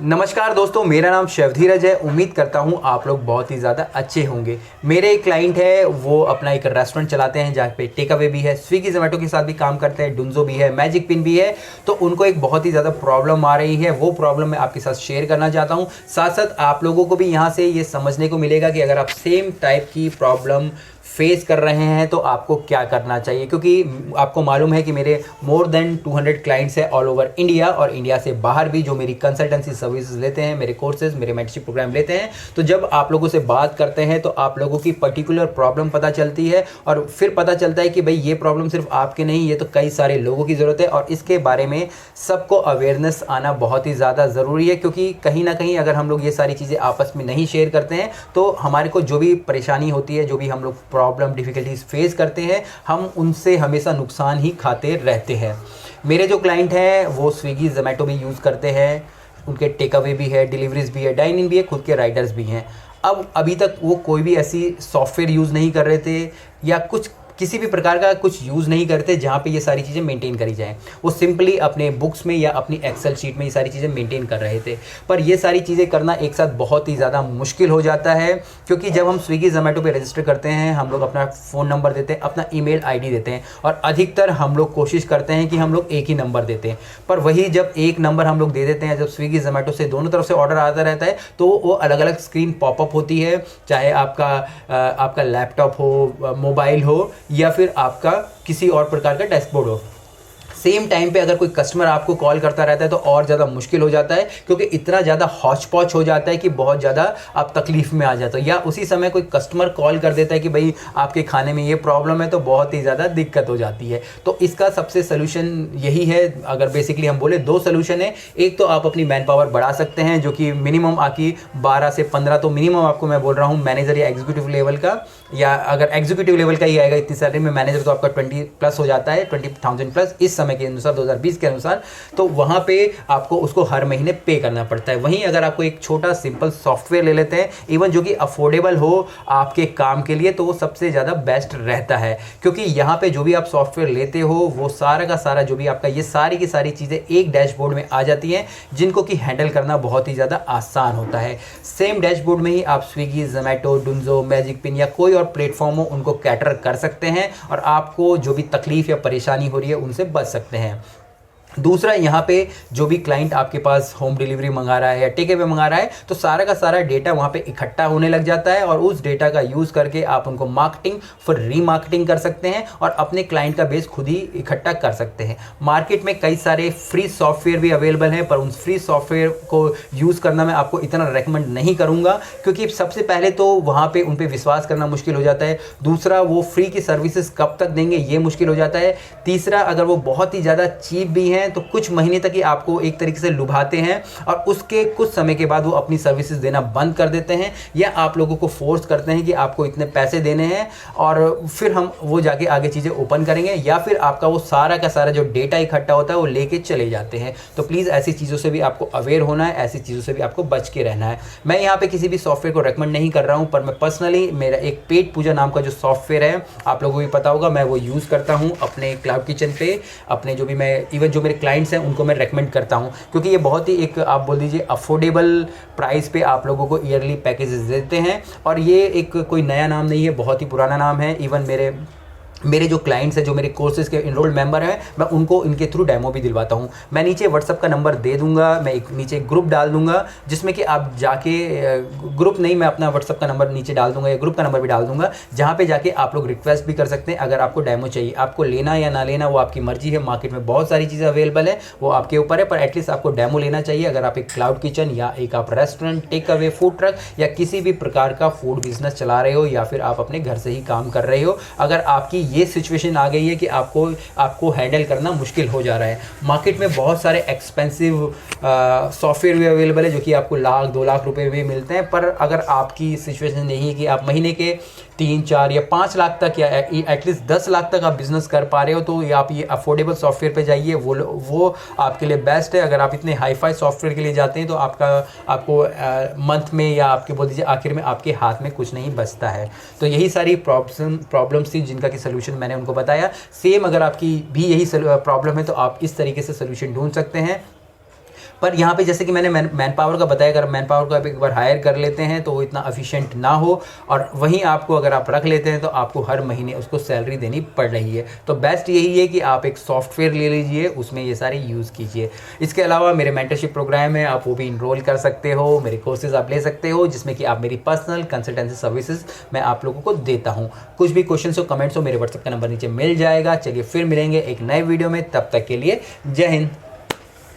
नमस्कार दोस्तों, मेरा नाम शिवधीरज है। उम्मीद करता हूँ आप लोग बहुत ही ज़्यादा अच्छे होंगे। मेरे एक क्लाइंट है, वो अपना एक रेस्टोरेंट चलाते हैं जहाँ पे टेक अवे भी है, स्विगी जोमेटो के साथ भी काम करते हैं, डुंजो भी है, मैजिक पिन भी है। तो उनको एक बहुत ही ज़्यादा प्रॉब्लम आ रही है, वो प्रॉब्लम मैं आपके साथ शेयर करना चाहता हूँ। साथ साथ आप लोगों को भी यहाँ से ये समझने को मिलेगा कि अगर आप सेम टाइप की प्रॉब्लम फेस कर रहे हैं तो आपको क्या करना चाहिए, क्योंकि आपको मालूम है कि मेरे मोर देन 200 क्लाइंट्स हैं ऑल ओवर इंडिया और इंडिया से बाहर भी, जो मेरी कंसल्टेंसी सर्विसेज लेते हैं, मेरे कोर्सेज, मेरे मेंटरशिप प्रोग्राम लेते हैं। तो जब आप लोगों से बात करते हैं तो आप लोगों की पर्टिकुलर प्रॉब्लम पता चलती है और फिर पता चलता है कि भाई ये प्रॉब्लम सिर्फ आपके नहीं, ये तो कई सारे लोगों की ज़रूरत है और इसके बारे में सबको अवेयरनेस आना बहुत ही ज़्यादा ज़रूरी है। क्योंकि कहीं ना कहीं अगर हम लोग ये सारी चीज़ें आपस में नहीं शेयर करते हैं तो हमारे को जो भी परेशानी होती है, जो भी हम लोग प्रॉब्लम डिफ़िकल्टीज फेस करते हैं, हम उनसे हमेशा नुकसान ही खाते रहते हैं। मेरे जो क्लाइंट हैं वो स्विगी जोमेटो भी यूज़ करते हैं, उनके टेक अवे भी है, डिलीवरीज भी है, डाइन इन भी है, खुद के राइडर्स भी हैं। अब अभी तक वो कोई भी ऐसी सॉफ्टवेयर यूज़ नहीं कर रहे थे या कुछ किसी भी प्रकार का कुछ यूज़ नहीं करते जहाँ पे ये सारी चीज़ें मेंटेन करी जाएँ। वो सिंपली अपने बुक्स में या अपनी एक्सेल शीट में ये सारी चीज़ें मेंटेन कर रहे थे। पर ये सारी चीज़ें करना एक साथ बहुत ही ज़्यादा मुश्किल हो जाता है, क्योंकि जब हम स्विगी जोमेटो पे रजिस्टर करते हैं, हम लोग अपना फ़ोन नंबर देते हैं, अपना ईमेल आईडी देते हैं और अधिकतर हम लोग कोशिश करते हैं कि हम लोग एक ही नंबर देते हैं। पर वही जब एक नंबर हम लोग दे देते हैं, जब स्विगी जोमेटो से दोनों तरफ से ऑर्डर आता रहता है तो वो अलग अलग स्क्रीन पॉपअप होती है, चाहे आपका लैपटॉप हो, मोबाइल हो या फिर आपका किसी और प्रकार का डैशबोर्ड हो। सेम टाइम पे अगर कोई कस्टमर आपको कॉल करता रहता है तो और ज़्यादा मुश्किल हो जाता है, क्योंकि इतना ज़्यादा हौच पौच हो जाता है कि बहुत ज़्यादा आप तकलीफ़ में आ जाते हो। या उसी समय कोई कस्टमर कॉल कर देता है कि भाई आपके खाने में ये प्रॉब्लम है, तो बहुत ही ज़्यादा दिक्कत हो जाती है। तो इसका सबसे सोल्यूशन यही है, अगर बेसिकली हम बोले दो सोल्यूशन है। एक तो आप अपनी मैन पावर बढ़ा सकते हैं, जो कि मिनिमम आपकी 12 से 15, तो मिनिमम आपको मैं बोल रहा हूँ मैनेजर या एग्जीक्यूटिव लेवल का, या अगर एग्जीक्यूटिव लेवल का ही आएगा इतनी सैलरी में, मैनेजर तो आपका 20 प्लस हो जाता है, 20,000 प्लस इस समय के अनुसार, 2020 के अनुसार। तो वहाँ पे आपको उसको हर महीने पे करना पड़ता है। वहीं अगर आपको एक छोटा सिंपल सॉफ्टवेयर ले लेते हैं, इवन जो कि अफोर्डेबल हो आपके काम के लिए, तो वो सबसे ज़्यादा बेस्ट रहता है। क्योंकि यहाँ पे जो भी आप सॉफ्टवेयर लेते हो वो सारा का सारा जो भी आपका ये सारी की सारी चीज़ें एक डैशबोर्ड में आ जाती हैं, जिनको कि हैंडल करना बहुत ही ज़्यादा आसान होता है। सेम डैशबोर्ड में ही आप Swiggy, Zomato, Dunzo, magic pin या कोई और प्लेटफॉर्म हो उनको कैटर कर सकते हैं और आपको जो भी तकलीफ़ या परेशानी हो रही है उनसे बच सकते हैं। दूसरा, यहाँ पे जो भी क्लाइंट आपके पास होम डिलीवरी मंगा रहा है या टेक अवे मंगा रहा है, तो सारा का सारा डेटा वहाँ पे इकट्ठा होने लग जाता है और उस डेटा का यूज़ करके आप उनको मार्केटिंग फिर रीमार्केटिंग कर सकते हैं और अपने क्लाइंट का बेस खुद ही इकट्ठा कर सकते हैं। मार्केट में कई सारे फ्री सॉफ्टवेयर भी अवेलेबल हैं, पर उन फ्री सॉफ्टवेयर को यूज़ करना मैं आपको इतना रेकमेंड नहीं करूँगा, क्योंकि सबसे पहले तो वहाँ पर उन पर विश्वास करना मुश्किल हो जाता है। दूसरा, वो फ्री की सर्विसेज कब तक देंगे ये मुश्किल हो जाता है। तीसरा, अगर वो बहुत ही ज़्यादा चीप भी हैं तो कुछ महीने तक ही आपको एक तरीके से लुभाते हैं और उसके कुछ समय के बाद वो अपनी सर्विसेज देना बंद कर देते हैं, या आप लोगों को फोर्स करते हैं कि आपको इतने पैसे देने हैं और फिर हम वो जाके आगे चीज़ें ओपन करेंगे, या फिर आपका वो सारा का सारा जो डेटा इकट्ठा होता है वो लेके चले जाते हैं। तो प्लीज़ ऐसी चीज़ों से भी आपको अवेयर होना है, ऐसी चीज़ों से भी आपको बच के रहना है। मैं यहाँ पे किसी भी सॉफ्टवेयर को रेकमेंड नहीं कर रहा हूँ, पर मैं पर्सनली मेरा एक पेट पूजा नाम का जो सॉफ्टवेयर है, आप लोगों को भी पता होगा, मैं वो यूज़ करता हूँ अपने क्लाउड किचन पे। अपने जो भी मैं इवन जो मेरे क्लाइंट्स हैं उनको मैं रेकमेंड करता हूं, क्योंकि ये बहुत ही एक आप बोल दीजिए अफोर्डेबल प्राइस पे आप लोगों को ईयरली पैकेजेस देते हैं। और ये एक कोई नया नाम नहीं है, बहुत ही पुराना नाम है। इवन मेरे जो क्लाइंट्स हैं, जो मेरे कोर्सेज के इनरोल्ड मेंबर हैं, मैं उनको इनके थ्रू डेमो भी दिलवाता हूँ। मैं नीचे व्हाट्सअप का नंबर दे दूंगा, मैं एक नीचे ग्रुप डाल दूंगा, जिसमें कि आप जाके ग्रुप नहीं, मैं अपना व्हाट्सअप का नंबर नीचे डाल दूंगा या ग्रुप का नंबर भी डाल दूंगा, जहाँ पे जाके आप लोग रिक्वेस्ट भी कर सकते हैं अगर आपको डेमो चाहिए। आपको लेना या ना लेना वो आपकी मर्जी है, मार्केट में बहुत सारी चीज़ें अवेलेबल है, वो आपके ऊपर है, पर एटलीस्ट आपको डेमो लेना चाहिए। अगर आप एक क्लाउड किचन या एक आप restaurant, takeaway, food truck या किसी भी प्रकार का फूड बिजनेस चला रहे हो, या फिर आप अपने घर से ही काम कर रहे हो, अगर आपकी ये सिचुएशन आ गई है कि आपको हैंडल करना मुश्किल हो जा रहा है। मार्केट में बहुत सारे एक्सपेंसिव सॉफ्टवेयर भी अवेलेबल है, जो कि आपको 1 लाख 2 लाख रुपए में मिलते हैं। पर अगर आपकी सिचुएशन नहीं है कि आप महीने के 3, 4 या 5 लाख तक या एटलीस्ट 10 लाख तक आप बिजनेस कर पा रहे हो, तो आप ये अफोर्डेबल सॉफ्टवेयर पे जाइए, वो आपके लिए बेस्ट है। अगर आप इतने हाई फाई सॉफ्टवेयर के लिए जाते हैं तो आपको मंथ में या आपके बोल दीजिए आखिर में आपके हाथ में कुछ नहीं बचता है। तो यही सारी प्रॉब्लम्स थी जिनका कि सोल्यूशन मैंने उनको बताया। सेम अगर आपकी भी यही प्रॉब्लम है तो आप इस तरीके से सोल्यूशन ढूंढ सकते हैं। पर यहाँ पे जैसे कि मैंने मैन पावर का बताया, अगर मैन पावर को आप एक बार हायर कर लेते हैं तो वो इतना एफिशिएंट ना हो, और वहीं आपको अगर आप रख लेते हैं तो आपको हर महीने उसको सैलरी देनी पड़ रही है। तो बेस्ट यही है कि आप एक सॉफ्टवेयर ले लीजिए, उसमें ये सारे यूज़ कीजिए। इसके अलावा मेरे मेंटरशिप प्रोग्राम है, आप वो भी इनरोल कर सकते हो, मेरे कोर्सेज आप ले सकते हो, जिसमें कि आप मेरी पर्सनल कंसल्टेंसी सर्विसेज मैं आप लोगों को देता हूँ। कुछ भी क्वेश्चन हो, कमेंट्स हो, मेरे व्हाट्सएप का नंबर नीचे मिल जाएगा। चलिए फिर मिलेंगे एक नए वीडियो में, तब तक के लिए जय हिंद।